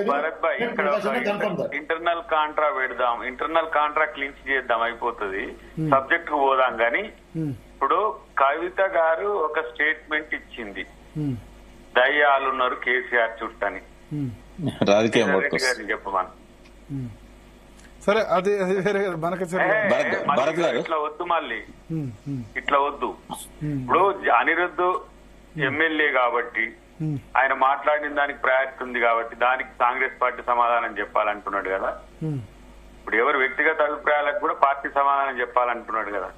భరత్ భాయ్ ఇక్కడ internal Contra పెడదాం, internal Contra clinch చేద్దాం, అయిపోతుంది. సబ్జెక్ట్ కు పోదాం గాని ఇప్పుడు కవిత గారు ఒక స్టేట్మెంట్ ఇచ్చింది, దయ్యాలున్నారు కేసీఆర్ చుట్టని. రాజకీయం చెప్పమని సరే, అది వేరే మనకి ఇట్లా వద్దు, మళ్ళీ ఇట్లా వద్దు. ఇప్పుడు అనిరుద్ధ్ ఎమ్మెల్యే కాబట్టి ఆయన మాట్లాడిన దానికి ప్రయారిటీ ఉంది కాబట్టి దానికి కాంగ్రెస్ పార్టీ సమాధానం చెప్పాలంటున్నాడు కదా. ఇప్పుడు ఎవరు వ్యక్తిగత అభిప్రాయాలకు కూడా పార్టీ సమాధానం చెప్పాలంటున్నాడు కదా.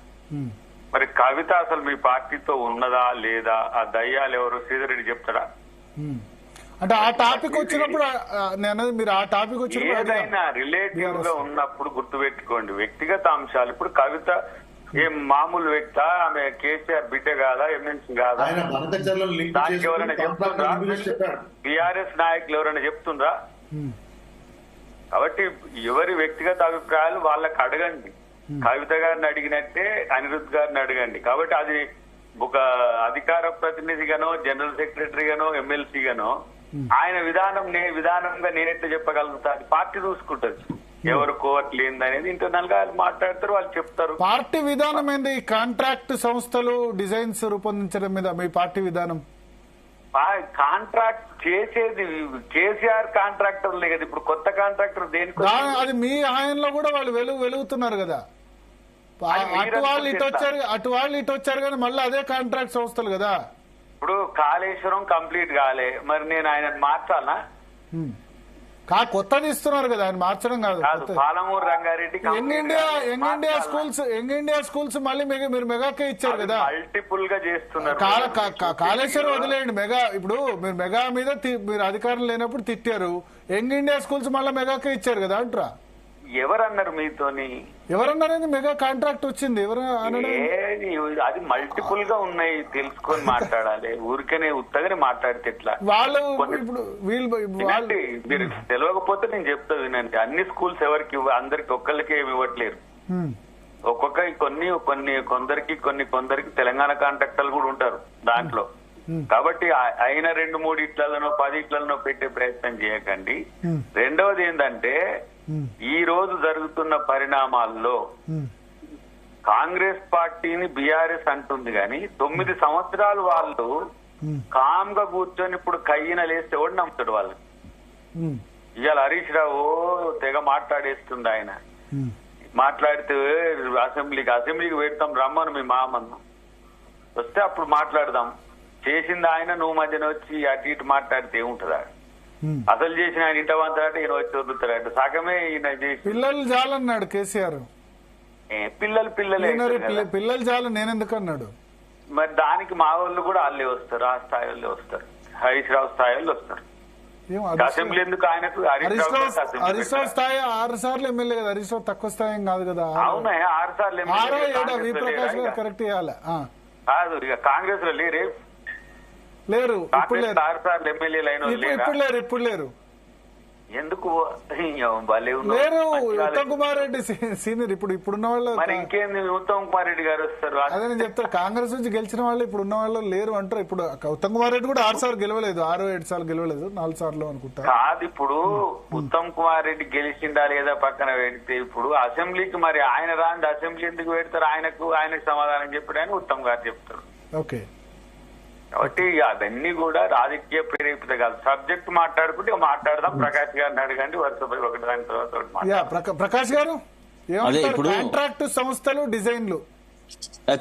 మరి కవిత అసలు మీ పార్టీతో ఉన్నదా లేదా, ఆ దయ్యాలు ఎవరు శ్రీధర్ రెడ్డి చెప్తాడా? అంటే ఆ టాపిక్ వచ్చినప్పుడు మీరు ఆ టాపిక్ వచ్చినప్పుడు ఏదైనా రిలేటివ్ గా ఉన్నప్పుడు గుర్తుపెట్టుకోండి, వ్యక్తిగత అంశాలు. ఇప్పుడు కవిత ఏం మామూలు వ్యక్త, ఆమె కేసీఆర్ బిడ్డ కాదా, ఎమ్మెల్సీ కాదా, దానికి ఎవరైనా చెప్తుండ్రా? బీఆర్ఎస్ నాయకులు ఎవరైనా చెప్తుండ్రా? కాబట్టి ఎవరి వ్యక్తిగత అభిప్రాయాలు వాళ్ళకి అడగండి. కవిత గారిని అడిగినట్టే అనిరుద్ధ్ గారిని అడగండి. కాబట్టి అది ఒక అధికార ప్రతినిధిగానో, జనరల్ సెక్రటరీగానో, ఎమ్మెల్సీగానో ఆయన విధానంగా నేనెట్లా చెప్పగలుగుతా? పార్టీ చూసుకుంటది ఎవరు కోవట్లు ఏందనేది. ఇంటర్నల్ గా మాట్లాడతారు, వాళ్ళు చెప్తారు. పార్టీ విధానం ఏంది? కాంట్రాక్ట్ సంస్థలు డిజైన్స్ రూపొందించడం మీద మీ పార్టీ విధానం? కాంట్రాక్ట్ చేసేది కేసీఆర్ కాంట్రాక్టర్లే కదా. ఇప్పుడు కొత్త కాంట్రాక్టర్ దేనికి? అది మీ హయాంలో కూడా వాళ్ళు వెలుగుతున్నారు కదా. అటు వాళ్ళు ఇటు వచ్చారు కానీ మళ్ళీ అదే కాంట్రాక్ట్ సంస్థలు కదా. ఇప్పుడు కాళేశ్వరం కంప్లీట్ కాలే, మరి నేను ఆయన మార్చాలా? కొత్తది ఇస్తున్నారు కదా, ఆయన మార్చడం కాదు. Palamuru Rangareddy young India schools మళ్ళీ మీరు మెగాకే ఇచ్చారు కదా. మల్టిపుల్ గా చేస్తున్నారు. కాళేశ్వరం వదిలేయండి, మెగా. ఇప్పుడు మీరు మెగా మీద మీరు అధికారం లేనప్పుడు తిట్టారు. యంగ్ ఇండియా స్కూల్స్ మళ్ళీ మెగాకే ఇచ్చారు కదా అంటారా? ఎవరన్నారు మీతోని? ఎవరన్నారని మెగా కాంట్రాక్ట్ వచ్చింది? ఎవరు? అది మల్టిపుల్ గా ఉన్నాయి, తెలుసుకొని మాట్లాడాలి. ఊరికనే ఉత్తగానే మాట్లాడితే ఎట్లా? వాళ్ళు ఇప్పుడు మీరు తెలియకపోతే నేను చెప్తా వినండి. అన్ని స్కూల్స్ ఎవరికి అందరికి ఒక్కళ్ళకి ఏమి ఇవ్వట్లేరు. ఒక్కొక్క కొందరికి తెలంగాణ కాంట్రాక్టర్లు కూడా ఉంటారు దాంట్లో. కాబట్టి అయిన 2-3 ఇట్లలోనో 10 ఇట్లలోనో పెట్టే ప్రయత్నం చేయకండి. రెండవది ఏంటంటే, ఈ రోజు జరుగుతున్న పరిణామాల్లో కాంగ్రెస్ పార్టీని బీఆర్ఎస్ అంటుంది కానీ 9 సంవత్సరాలు వాళ్ళు కామ్ గా కూర్చొని ఇప్పుడు కయ్యిన లేస్తే ఎవడు నమ్ముతాడు వాళ్ళకి? ఇవాళ హరీష్ రావు తెగ మాట్లాడేస్తుంది. ఆయన మాట్లాడితే అసెంబ్లీకి పెడతాం, రమ్మను మీ మామను, వస్తే అప్పుడు మాట్లాడదాం. చేసింది ఆయన, నువ్వు మధ్యన వచ్చి అటు ఇటు మాట్లాడితే ఏముంటుందా? అసలు చేసిన ఆయన ఇంట వంతాడంటే ఈయన వచ్చి వదులుతాడంట. సగమే ఈయన చేసి పిల్లలు చాలన్నాడు కేసీఆర్. పిల్లలు చాలు నేనెందుకు అన్నాడు? మరి దానికి మా వాళ్ళు కూడా వాళ్ళే వస్తారు, ఆ స్థాయి వాళ్ళే వస్తారు, హరీష్ రావు స్థాయి వాళ్ళు వస్తారు. అసెంబ్లీ ఎందుకు ఆయనకు? హరీష్ రావు స్థాయి 6 సార్లు ఎమ్మెల్యే కదా. హరీష్ రావు తక్కువ స్థాయి కాదు కదా. అవునా? 6 సార్లు ప్రకాష్ గారు కరెక్ట్ చేయాలి కాదు. ఇక కాంగ్రెస్ లో లేరు ఇప్పుడు లేరు. ఎందుకు లేరు? ఉత్తమ్ కుమార్ రెడ్డి సీనియర్ ఇప్పుడున్న వాళ్ళు. మరి ఇంకేంది? ఉత్తమ్ కుమార్ రెడ్డి గారు వస్తారు. అదే నేను చెప్తాను, కాంగ్రెస్ నుంచి గెలిచిన వాళ్ళు ఇప్పుడున్న వాళ్ళు లేరు అంటారు. ఇప్పుడు ఉత్తమ్ కుమార్ రెడ్డి కూడా 6 సార్లు గెలవలేదు, 6-7 సార్లు గెలవలేదు, 4 సార్లు అనుకుంటా. కాదు, ఇప్పుడు ఉత్తమ్ కుమార్ రెడ్డి గెలిచిందా లేదా పక్కన పెడితే, ఇప్పుడు అసెంబ్లీకి మరి ఆయన రాండి, అసెంబ్లీ ఎందుకు పెడతారు? ఆయనకు సమాధానం చెప్పాడని ఉత్తమ్ గారు చెప్తారు. ఓకే. కాబట్టి అవన్నీ కూడా రాజకీయ ప్రేరేపిత కాదు. సబ్జెక్ట్ మాట్లాడుకుంటే మాట్లాడదాం. ప్రకాష్ గారిని అడగండి, వరుసపై ఒకటి దాని తర్వాత. ప్రకాష్ గారు కాంట్రాక్ట్ సంస్థలు డిజైన్లు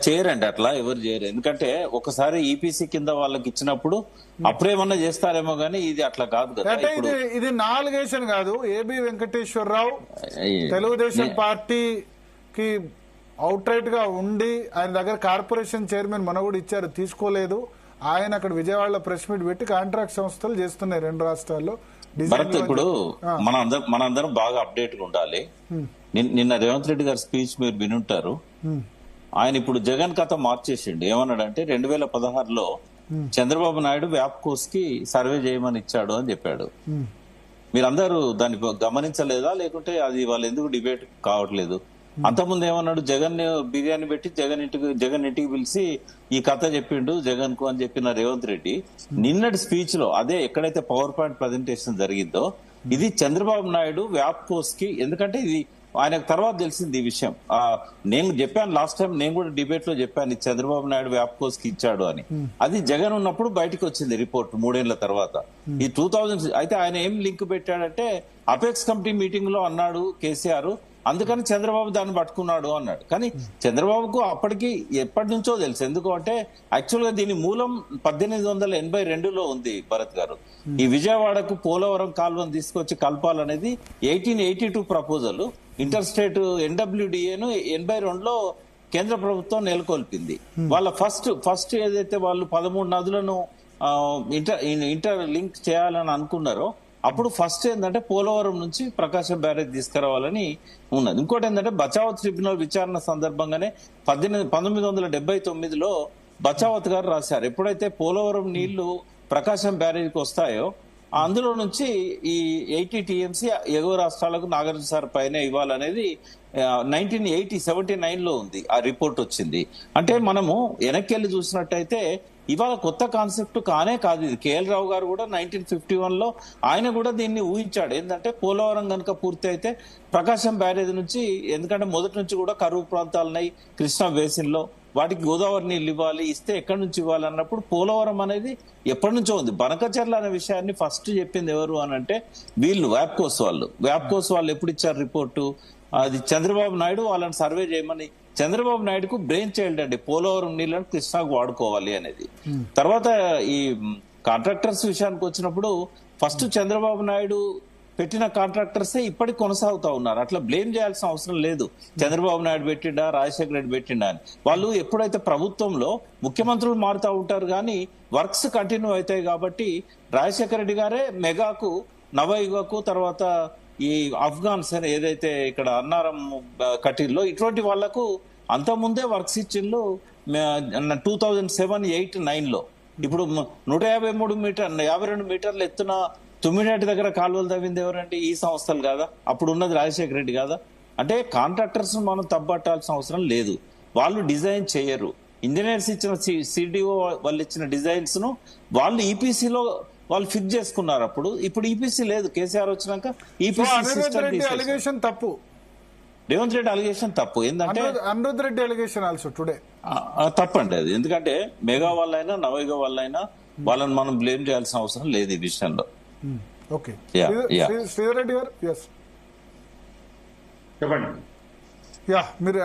చేయరండి, అట్లా ఎవరు చేయరు. ఎందుకంటే ఒకసారి ఈపీసీ కింద వాళ్ళకి ఇచ్చినప్పుడు అప్పుడేమన్నా చేస్తారేమో గానీ ఇది అట్లా కాదు కదా. ఇది నాలుగేషన్ కాదు. ఏబి వెంకటేశ్వరరావు తెలుగుదేశం పార్టీకి అవుట్ రైట్ గా ఉండి ఆయన దగ్గర కార్పొరేషన్ చైర్మన్ మన కూడా ఇచ్చారు, తీసుకోలేదు. ఆయన అక్కడ విజయవాడలో ప్రెస్ మీట్ పెట్టి కాంట్రాక్ట్ సంస్థలు చేస్తున్నాయి 2 రాష్ట్రాల్లో. భరత్, ఇప్పుడు మనందరం బాగా అప్డేట్ గా ఉండాలి. నిన్న రేవంత్ రెడ్డి గారి స్పీచ్ మీరు వినుంటారు. ఆయన ఇప్పుడు జగన్ కథ మార్చేసిండు. ఏమన్నాడంటే 2016లో చంద్రబాబు నాయుడు వ్యాప్కోస్ కి సర్వే చేయమని ఇచ్చాడు అని చెప్పాడు. మీరందరూ దాన్ని గమనించలేదా? లేకుంటే అది వాళ్ళు ఎందుకు డిబేట్ కావట్లేదు? అంతకుముందు ఏమన్నాడు, జగన్ బిర్యానీ పెట్టి జగన్ ఇంటికి పిలిచి ఈ కథ చెప్పిండు జగన్ కు అని చెప్పిన రేవంత్ రెడ్డి నిన్నటి స్పీచ్ లో అదే ఎక్కడైతే పవర్ పాయింట్ ప్రజెంటేషన్ జరిగిందో ఇది చంద్రబాబు నాయుడు వ్యాప్కోస్ కి, ఎందుకంటే ఇది ఆయనకు తర్వాత తెలిసింది ఈ విషయం. నేను చెప్పాను లాస్ట్ టైం, నేను కూడా డిబేట్ లో చెప్పాను, ఇది చంద్రబాబు నాయుడు వ్యాప్కోస్ కి ఇచ్చాడు అని. అది జగన్ ఉన్నప్పుడు బయటకు వచ్చింది రిపోర్ట్ 3 ఏళ్ల తర్వాత. ఈ 2000 అయితే ఆయన ఏం లింక్ పెట్టాడంటే అపెక్స్ కమిటీ మీటింగ్ లో అన్నాడు కేసీఆర్, అందుకని చంద్రబాబు దాన్ని పట్టుకున్నాడు అన్నాడు. కానీ చంద్రబాబుకు అప్పటికి ఎప్పటి నుంచో తెలుసు. ఎందుకు అంటే యాక్చువల్ గా దీని మూలం 1882లో ఉంది భరత్ గారు. ఈ విజయవాడకు పోలవరం కాలువను తీసుకొచ్చి కలపాలనేది 1882 ప్రపోజల్. ఇంటర్ స్టేట్ NWDAను 82లో కేంద్ర ప్రభుత్వం నెలకొల్పింది. వాళ్ళ ఫస్ట్ ఏదైతే వాళ్ళు 13 నదులను ఇంటర్ లింక్ చేయాలని అనుకున్నారో అప్పుడు ఫస్ట్ ఏంటంటే పోలవరం నుంచి ప్రకాశం బ్యారేజ్ తీసుకురావాలని ఉన్నది. ఇంకోటి ఏంటంటే బచావత్ ట్రిబ్యునల్ విచారణ సందర్భంగానే 1979లో బచావత్ గారు రాశారు, ఎప్పుడైతే పోలవరం నీళ్లు ప్రకాశం బ్యారేజ్కి వస్తాయో అందులో నుంచి ఈ 80 TMC ఎగువ రాష్ట్రాలకు నాగార్జున సార్ పైన ఇవ్వాలనేది 1979లో ఉంది, ఆ రిపోర్ట్ వచ్చింది. అంటే మనము వెనక్కి వెళ్ళి చూసినట్టయితే ఇవాళ కొత్త కాన్సెప్ట్ కానే కాదు ఇది. KL రావు గారు కూడా 1951లో ఆయన కూడా దీన్ని ఊహించాడు. ఏంటంటే పోలవరం కనుక పూర్తి అయితే ప్రకాశం బ్యారేజ్ నుంచి, ఎందుకంటే మొదటి నుంచి కూడా కరువు ప్రాంతాలున్నాయి కృష్ణా బేసిన్ లో, వాటికి గోదావరి నీళ్ళు ఇవ్వాలి, ఇస్తే ఎక్కడి నుంచి ఇవ్వాలి అన్నప్పుడు పోలవరం అనేది ఎప్పటి నుంచో ఉంది. బనకచర్ల అనే విషయాన్ని ఫస్ట్ చెప్పింది ఎవరు అని అంటే వీళ్ళు వ్యాప్కోస్ వాళ్ళు ఎప్పుడు ఇచ్చారు రిపోర్టు? అది చంద్రబాబు నాయుడు వాళ్ళని సర్వే చేయమని. చంద్రబాబు నాయుడుకు బ్రెయిన్ చైల్డ్ అండి పోలవరం నీళ్ళని కృష్ణాకు వాడుకోవాలి అనేది. తర్వాత ఈ కాంట్రాక్టర్స్ విషయానికి వచ్చినప్పుడు ఫస్ట్ చంద్రబాబు నాయుడు పెట్టిన కాంట్రాక్టర్సే ఇప్పటికి కొనసాగుతా ఉన్నారు. అట్లా బ్లేమ్ చేయాల్సిన అవసరం లేదు. చంద్రబాబు నాయుడు పెట్టిండా, రాజశేఖర రెడ్డి పెట్టిండా అని. వాళ్ళు ఎప్పుడైతే ప్రభుత్వంలో ముఖ్యమంత్రులు మారుతూ ఉంటారు కానీ వర్క్స్ కంటిన్యూ అవుతాయి. కాబట్టి రాజశేఖర రెడ్డి గారే మెగాకు, నవయుగకు, తర్వాత ఈ ఆఫ్ఘాన్స్ అని ఏదైతే ఇక్కడ అన్నారం కటీల్లో ఇటువంటి వాళ్లకు అంతకుముందే వర్క్స్ ఇచ్చిండ్లు 2007, 8, 9లో. ఇప్పుడు 152 మీటర్ల ఎత్తున తుమ్మినేటి దగ్గర కాలువలు తవ్వింది ఎవరండి? ఈ సంస్థలు కాదా? అప్పుడు ఉన్నది రాజశేఖర రెడ్డి కాదా? అంటే కాంట్రాక్టర్స్ మనం తప్పట్టాల్సిన అవసరం లేదు. వాళ్ళు డిజైన్ చేయరు. ఇంజనీర్స్ ఇచ్చిన CDO వాళ్ళు ఇచ్చిన డిజైన్స్ ను వాళ్ళు ఈపీసీలో వాళ్ళు ఫిక్స్ చేసుకున్నారు. ఇప్పుడు ఈపీసీ లేదు. కేసీఆర్ వచ్చినాక అలిగేషన్ తప్పు, రేవంత్ రెడ్డి అలిగేషన్ తప్పు. ఏంటంటే Anirudh Reddy allegation also today తప్పండి అది. ఎందుకంటే మెగా వాళ్ళైనా నవయుగ వాళ్ళైనా వాళ్ళని మనం బ్లేమ్ చేయాల్సిన అవసరం లేదు ఈ విషయంలో. ఓకే శ్రీధర్ రెడ్డి గారు, చెప్పండి. మీరు